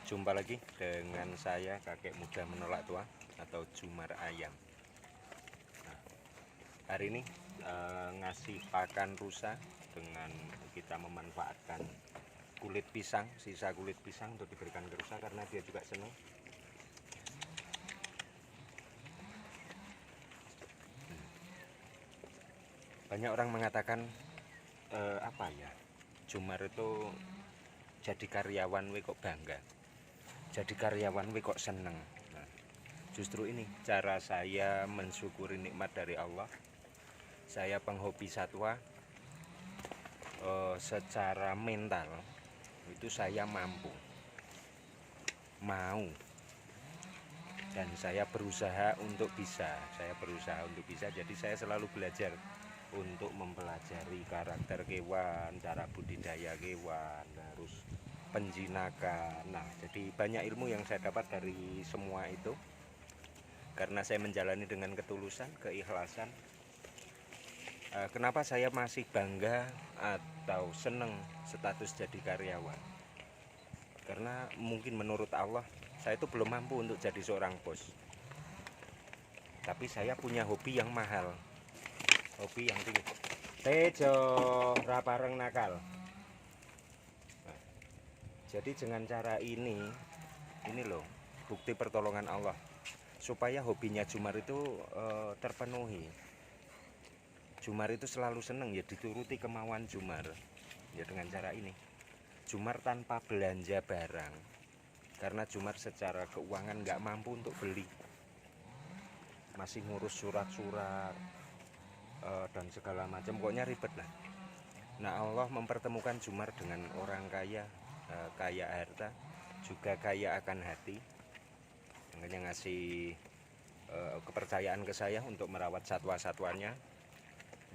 Jumpa lagi dengan saya kakek muda menolak tua atau Jumar Ayam. Nah, hari ini ngasih pakan rusa dengan kita memanfaatkan kulit pisang, sisa kulit pisang untuk diberikan ke rusa karena dia juga senang. Banyak orang mengatakan apa ya, Jumar itu jadi karyawan we kok bangga, jadi karyawan we kok seneng. Nah, justru ini cara saya mensyukuri nikmat dari Allah. Saya penghobi satwa, secara mental itu saya mampu, mau, dan saya berusaha untuk bisa. Jadi saya selalu belajar untuk mempelajari karakter kewan, cara budidaya kewan, harus penjinakan. Nah, jadi banyak ilmu yang saya dapat dari semua itu karena saya menjalani dengan ketulusan, keikhlasan. Kenapa saya masih bangga atau seneng status jadi karyawan? Karena mungkin menurut Allah saya itu belum mampu untuk jadi seorang bos. Tapi saya punya hobi yang mahal, hobi yang tinggi. Tejo rapareng nakal. Nah, jadi dengan cara ini loh bukti pertolongan Allah supaya hobinya Jumar itu terpenuhi. Jumar itu selalu seneng ya dituruti kemauan Jumar ya dengan cara ini. Jumar tanpa belanja barang karena Jumar secara keuangan nggak mampu untuk beli, masih ngurus surat-surat dan segala macam, pokoknya ribet lah. Nah, Allah mempertemukan Jumar dengan orang kaya, kaya harta, juga kaya akan hati. Makanya ngasih kepercayaan ke saya untuk merawat satwa-satwanya.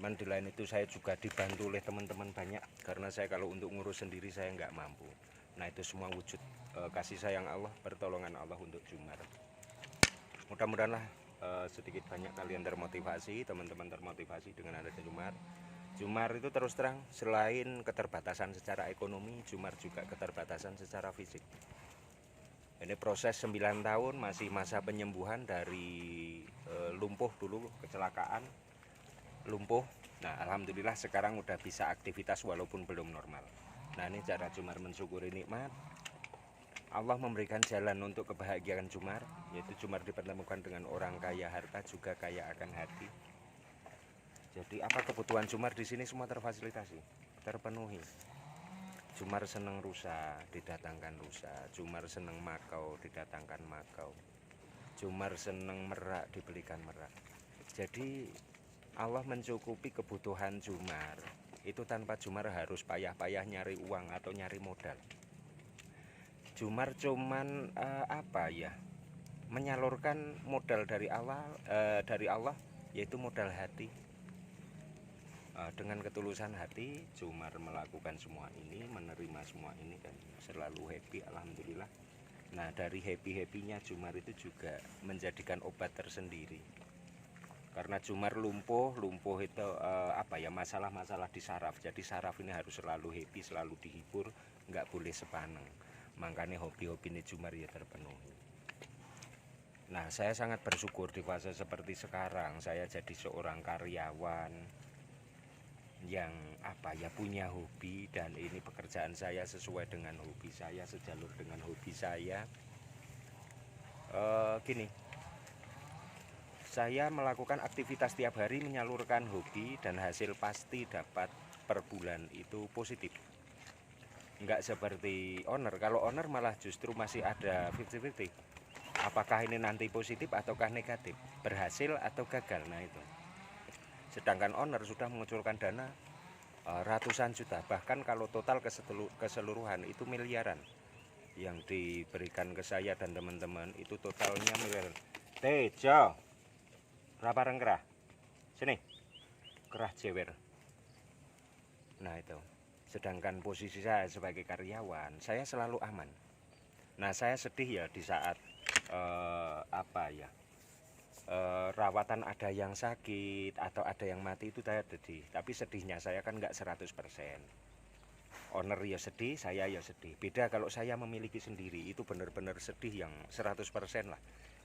Cuman di lain itu saya juga dibantu oleh teman-teman banyak karena saya kalau untuk ngurus sendiri saya nggak mampu. Nah, itu semua wujud kasih sayang Allah, pertolongan Allah untuk Jumar. Mudah-mudahanlah sedikit banyak kalian termotivasi, teman-teman termotivasi dengan adanya Jumar. Jumar itu terus terang selain keterbatasan secara ekonomi, Jumar juga keterbatasan secara fisik. Ini proses 9 tahun masih masa penyembuhan dari lumpuh dulu, kecelakaan, lumpuh. Nah, alhamdulillah sekarang udah bisa aktivitas walaupun belum normal. Nah, ini cara Jumar mensyukuri nikmat. Allah memberikan jalan untuk kebahagiaan Jumar, yaitu Jumar dipertemukan dengan orang kaya harta juga kaya akan hati. Jadi apa kebutuhan Jumar di sini semua terfasilitasi, terpenuhi. Jumar seneng rusa, didatangkan rusa. Jumar seneng makau, didatangkan makau. Jumar seneng merak, dibelikan merak. Jadi Allah mencukupi kebutuhan Jumar itu tanpa Jumar harus payah-payah nyari uang atau nyari modal. Jumar cuman menyalurkan modal dari Allah, yaitu modal hati. Dengan ketulusan hati Jumar melakukan semua ini, menerima semua ini dan selalu happy, alhamdulillah. Nah, dari happy-happynya Jumar itu juga menjadikan obat tersendiri. Karena Jumar lumpuh itu masalah-masalah di saraf. Jadi saraf ini harus selalu happy, selalu dihibur, nggak boleh sepaneng. Makanya hobi-hobi ini Jumar ya terpenuhi. Nah, saya sangat bersyukur di fase seperti sekarang saya jadi seorang karyawan yang punya hobi, dan ini pekerjaan saya sesuai dengan hobi saya, sejalur dengan hobi saya. Gini, saya melakukan aktivitas tiap hari menyalurkan hobi dan hasil pasti dapat per bulan itu positif. Enggak seperti owner. Kalau owner malah justru masih ada 50-50. Apakah ini nanti positif ataukah negatif, berhasil atau gagal. Nah itu. Sedangkan owner sudah mengucurkan dana ratusan juta, bahkan kalau total keseluruhan itu miliaran yang diberikan ke saya dan teman-teman, itu totalnya miliaran. Tejo rapareng kerah, sini kerah jewer. Nah itu. Sedangkan posisi saya sebagai karyawan, saya selalu aman. Nah, saya sedih ya di saat rawatan ada yang sakit atau ada yang mati, itu saya sedih. Tapi sedihnya saya kan nggak 100%. owner ya sedih, saya ya sedih. Beda kalau saya memiliki sendiri, itu benar-benar sedih yang 100% lah.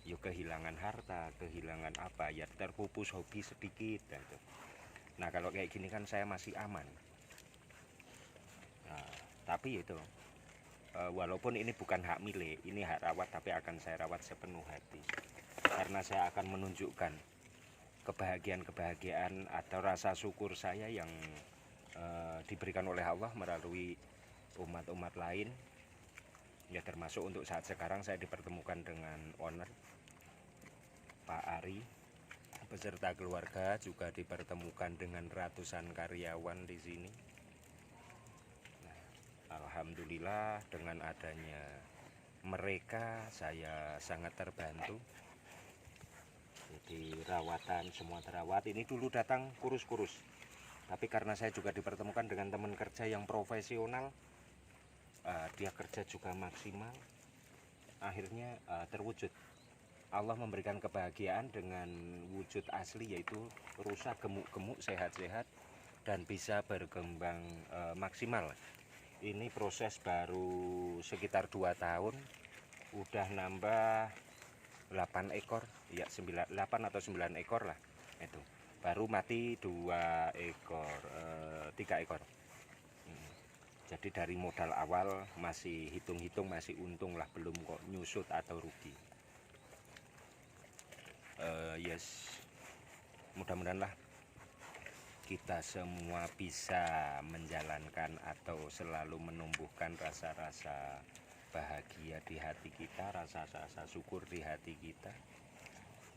Ya kehilangan harta, kehilangan apa, ya terpupus hobi sedikit gitu. Nah kalau kayak gini kan saya masih aman. Nah, tapi itu walaupun ini bukan hak milik, ini hak rawat, tapi akan saya rawat sepenuh hati. Karena saya akan menunjukkan kebahagiaan atau rasa syukur saya yang diberikan oleh Allah melalui umat-umat lain. Ya termasuk untuk saat sekarang saya dipertemukan dengan owner Pak Ari beserta keluarga, juga dipertemukan dengan ratusan karyawan di sini. Nah, alhamdulillah dengan adanya mereka saya sangat terbantu. Jadi rawatan semua terawat. Ini dulu datang kurus-kurus, tapi karena saya juga dipertemukan dengan teman kerja yang profesional, dia kerja juga maksimal, akhirnya terwujud. Allah memberikan kebahagiaan dengan wujud asli, yaitu rusa gemuk-gemuk, sehat-sehat, dan bisa berkembang maksimal. Ini proses baru sekitar 2 tahun, udah nambah 8 ekor, ya 8 atau 9 ekor lah. Itu baru mati 2 ekor, 3 ekor. Jadi dari modal awal masih hitung-hitung masih untung lah, belum kok nyusut atau rugi. Yes, mudah-mudahan lah kita semua bisa menjalankan atau selalu menumbuhkan rasa-rasa bahagia di hati kita, rasa-rasa syukur di hati kita.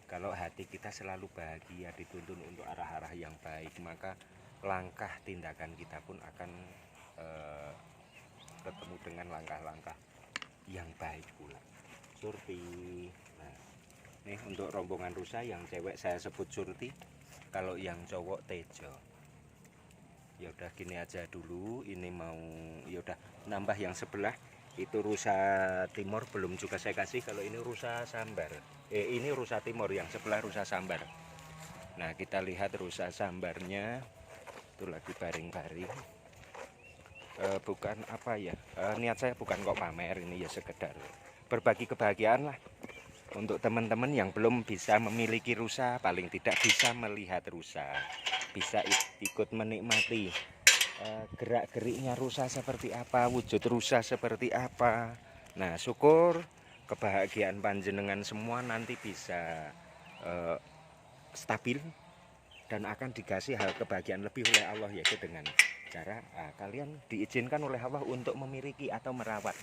Kalau hati kita selalu bahagia, dituntun untuk arah-arah yang baik, maka langkah tindakan kita pun akan ketemu dengan langkah-langkah yang baik pula. Surti. Nah, nih untuk rombongan rusa, yang cewek saya sebut Surti, kalau yang cowok Tejo. Ya udah gini aja dulu, ini mau ya udah nambah yang sebelah itu rusa timur belum juga saya kasih. Kalau ini rusa sambar, ini rusa timur, yang sebelah rusa sambar. Nah kita lihat rusa sambarnya itu lagi baring-baring. Bukan apa ya, niat saya bukan kok pamer, ini ya sekedar berbagi kebahagiaan lah untuk teman-teman yang belum bisa memiliki rusa, paling tidak bisa melihat rusa, bisa ikut menikmati gerak-geriknya rusa seperti apa, wujud rusa seperti apa. Nah syukur kebahagiaan panjenengan semua nanti bisa stabil dan akan dikasih hal kebahagiaan lebih oleh Allah, yaitu dengan cara kalian diizinkan oleh Allah untuk memiliki atau merawat.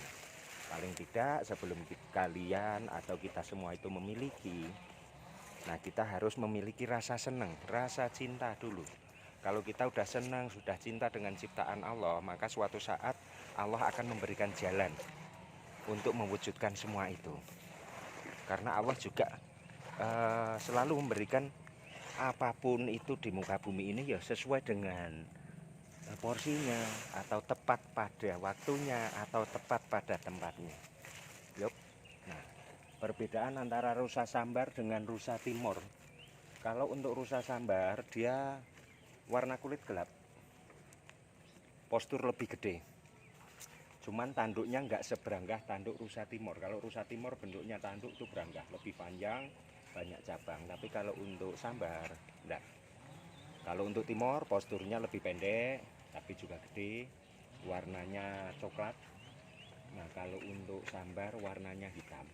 Paling tidak sebelum kalian atau kita semua itu memiliki, nah kita harus memiliki rasa senang, rasa cinta dulu. Kalau kita udah senang, sudah cinta dengan ciptaan Allah, maka suatu saat Allah akan memberikan jalan untuk mewujudkan semua itu. Karena Allah juga selalu memberikan apapun itu di muka bumi ini ya sesuai dengan porsinya, atau tepat pada waktunya, atau tepat pada tempatnya. Yup. Nah, perbedaan antara rusa sambar dengan rusa timur. Kalau untuk rusa sambar dia warna kulit gelap, postur lebih gede. Cuman tanduknya nggak seberanggah tanduk rusa timur. Kalau rusa timur bentuknya tanduk itu beranggah, lebih panjang, banyak cabang. Tapi kalau untuk sambar enggak. Kalau untuk timur posturnya lebih pendek tapi juga gede, warnanya coklat. Nah kalau untuk sambar warnanya hitam,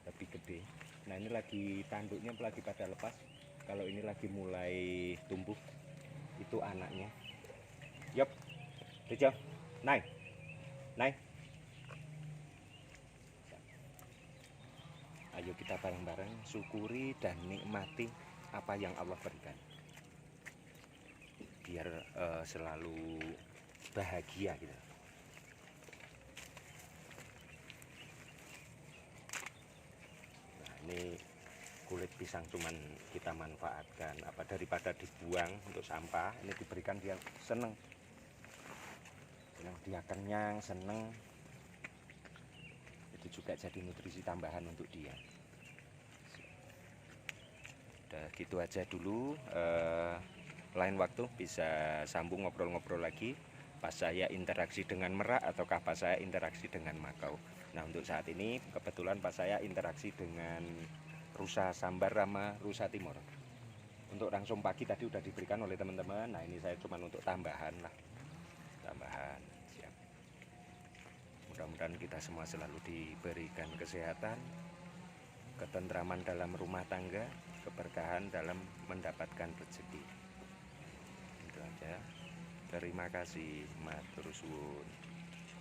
lebih gede. Nah ini lagi tanduknya lagi pada lepas. Kalau ini lagi mulai tumbuh, itu anaknya. Yup, Tejo, naik, naik. Ayo kita bareng-bareng syukuri dan nikmati apa yang Allah berikan, biar selalu bahagia gitu. Nah ini kulit pisang cuman kita manfaatkan, apa daripada dibuang untuk sampah, ini diberikan, dia seneng, dia kenyang, seneng. Itu juga jadi nutrisi tambahan untuk dia. Udah gitu aja dulu, lain waktu bisa sambung ngobrol-ngobrol lagi. pas saya interaksi dengan Merak ataukah pas saya interaksi dengan Makau. Nah untuk saat ini kebetulan pas saya interaksi dengan rusa Sambar sama rusa Timur. Untuk langsung pagi tadi udah diberikan oleh teman-teman. Nah ini saya cuma untuk tambahan lah, tambahan. Siap. Mudah-mudahan kita semua selalu diberikan kesehatan, ketentraman dalam rumah tangga, keberkahan dalam mendapatkan rezeki. Itu aja. Terima kasih, matur suwun.